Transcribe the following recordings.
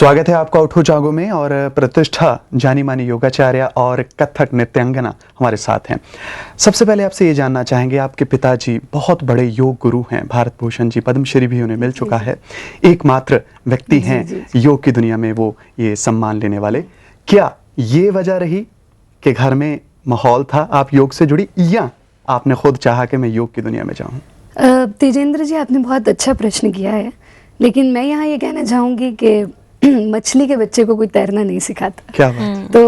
स्वागत है आपका उठो जागो में। और प्रतिष्ठा जानी मानी योगाचार्य और कथक नृत्यांगना हमारे साथ हैं। सबसे पहले आपसे ये जानना चाहेंगे, आपके पिताजी बहुत बड़े योग गुरु हैं, भारत भूषण जी, पद्मश्री भी उन्हें मिल चुका है, एकमात्र व्यक्ति हैं योग की दुनिया में वो ये सम्मान लेने वाले। क्या ये वजह रही कि घर में माहौल था आप योग से जुड़ी, या आपने खुद चाहा कि मैं योग की दुनिया में जाऊं? तेजेंद्र जी, आपने बहुत अच्छा प्रश्न किया है, लेकिन मैं यहाँ ये कहना चाहूँगी कि मछली के बच्चे को कोई तैरना नहीं सिखाता। क्या बात। तो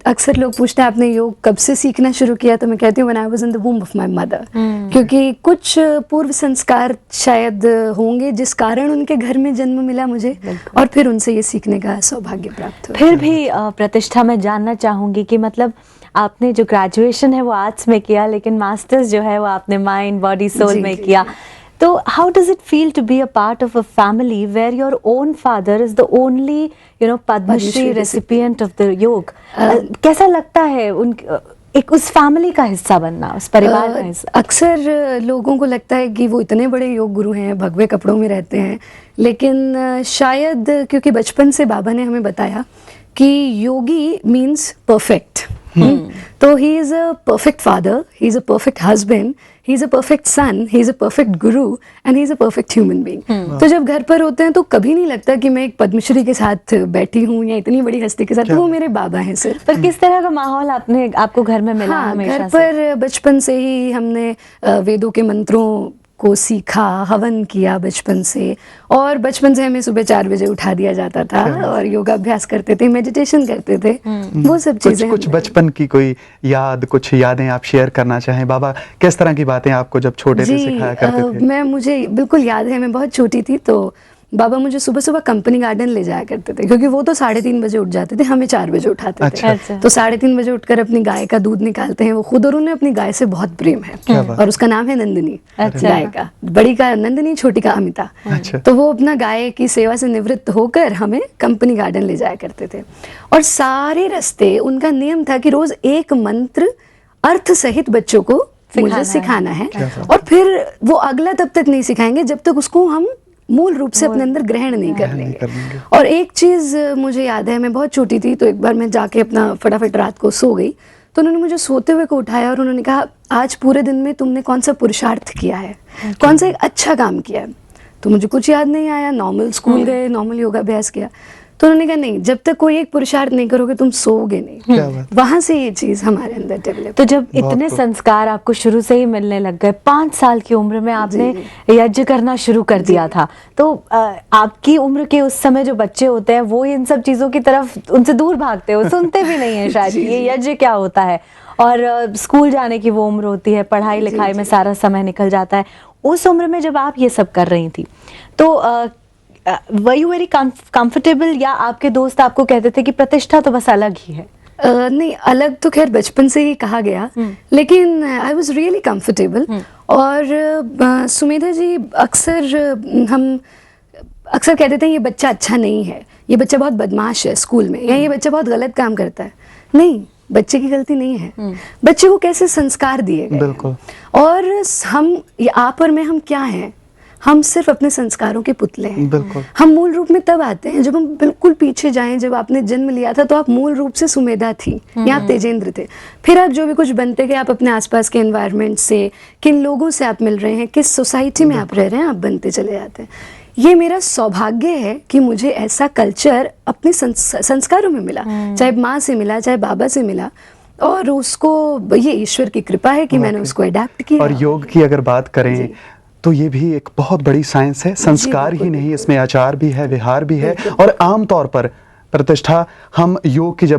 अक्सर लोग पूछते हैं आपने योग कब से सीखना शुरू किया, तो मैं कहती हूँ when I was in the womb of my mother, क्योंकि कुछ पूर्व संस्कार शायद होंगे जिस कारण उनके घर में जन्म मिला मुझे, और फिर उनसे ये सीखने का सौभाग्य प्राप्त हुआ। फिर भी प्रतिष्ठा मैं जानना चाहूँगी कि मतलब आपने जो ग्रेजुएशन है वो आर्ट्स में किया, लेकिन मास्टर्स जो है वो आपने माइंड बॉडी सोल में किया। तो how does it feel to be a part of a family where your own father is the only, Padma Shri recipient of the योग? कैसा लगता है एक उस फैमिली का हिस्सा बनना, उस परिवार का हिस्सा? अक्सर लोगों को लगता है कि वो इतने बड़े योग गुरु हैं, भगवे कपड़ों में रहते हैं, लेकिन शायद क्योंकि बचपन से बाबा ने हमें बताया कि योगी मीन्स परफेक्ट। तो he is a perfect father, he is a perfect husband, he is a perfect son, he is a perfect guru, and he is a perfect human being. तो जब घर पर होते हैं तो कभी नहीं लगता कि मैं एक पद्मश्री के साथ बैठी हूँ या इतनी बड़ी हस्ती के साथ, तो वो मेरे बाबा हैं सिर्फ। पर किस तरह का माहौल आपको घर में मिला? हाँ, हमेशा घर पर बचपन से ही हमने वेदों के मंत्रों को सीखा, हवन किया बचपन से, और बचपन से हमें सुबह 4 बजे उठा दिया जाता था और योगाभ्यास करते थे, मेडिटेशन करते थे, वो सब चीजें। कुछ बचपन की कोई याद, कुछ यादें आप शेयर करना चाहें? बाबा किस तरह की बातें आपको जब छोटे थे सिखाया करते थे? मुझे बिल्कुल याद है, मैं बहुत छोटी थी तो बाबा मुझे सुबह सुबह कंपनी गार्डन ले जाया करते थे, क्योंकि वो तो 3:30 बजे उठ जाते थे, हमें 4 बजे उठाते थे। अच्छा। तो 3:30 बजे उठकर अपनी गाय का दूध निकालते हैं वो खुद, और उन्हें अपनी गाय से बहुत प्रेम है, और उसका नाम है नंदिनी। गाय का, बड़ी का नंदिनी, छोटी का अमिता। तो वो अपना गाय की सेवा से निवृत्त होकर हमें कंपनी गार्डन ले जाया करते थे, और सारे रास्ते उनका नियम था कि रोज एक मंत्र अर्थ सहित बच्चों को मुझे सिखाना है, और फिर वो अगला तब तक नहीं सिखाएंगे जब तक उसको हम मूल रूप से अपने अंदर ग्रहण नहीं कर लेंगे। और एक चीज मुझे याद है, मैं बहुत छोटी थी तो एक बार मैं जाके अपना फटाफट रात को सो गई, तो उन्होंने मुझे सोते हुए को उठाया और उन्होंने कहा, आज पूरे दिन में तुमने कौन सा पुरुषार्थ किया है, कौन सा एक अच्छा काम किया है? तो मुझे कुछ याद नहीं आया, नॉर्मल स्कूल गए, नॉर्मल योगाभ्यास किया। तो उन्होंने कहा, नहीं, जब तक कोई एक पुरुषार्थ नहीं करोगे तुम सोओगे नहीं। वहां से ये चीज हमारे अंदर डेवलप। तो जब इतने संस्कार आपको शुरू से ही मिलने लग गए, 5 साल की उम्र में आपने यज्ञ करना शुरू कर दिया था, तो आपकी उम्र के उस समय जो बच्चे होते हैं वो इन सब चीजों की तरफ उनसे दूर भागते हो, सुनते भी नहीं है शायद ये यज्ञ क्या होता है, और स्कूल जाने की वो उम्र होती है, पढ़ाई लिखाई में सारा समय निकल जाता है। उस उम्र में जब आप ये सब कर रही थी तो were you very comfortable, या आपके दोस्त आपको कहते थे कि प्रतिष्ठा तो बस अलग ही है? नहीं, अलग तो खैर बचपन से ही कहा गया, लेकिन आई वॉज रियली कंफर्टेबल। और सुमेधा जी, हम अक्सर कहते थे ये बच्चा अच्छा नहीं है, ये बच्चा बहुत बदमाश है स्कूल में, या ये बच्चा बहुत गलत काम करता है। नहीं, बच्चे की गलती नहीं है, बच्चे को कैसे संस्कार दिए गए। और हम, आप और मैं, हम क्या हैं? हम सिर्फ अपने संस्कारों के पुतले हैं। हम मूल रूप में तब आते हैं जब हम बिल्कुल पीछे जाएं, जब आपने जन्म लिया था तो आप मूल रूप से सुमेधा थी, या आप तेजेंद्र थे। फिर आप जो भी कुछ बनते गए, आप अपने आसपास के एनवायरनमेंट से, किन लोगों से आप मिल रहे हैं, किस सोसाइटी में आप रह रहे हैं, आप बनते चले जाते हैं। ये मेरा सौभाग्य है कि मुझे ऐसा कल्चर अपने संस्कारों में मिला, चाहे माँ से मिला, चाहे बाबा से मिला, और उसको ये ईश्वर की कृपा है कि मैंने उसको अडैप्ट किया। और योग की अगर बात करें तो ये भी एक बहुत बड़ी साइंस है, संस्कार ही नहीं, इसमें आचार भी है, विहार भी है। और आम तौर पर प्रतिष्ठा, हम योग की जब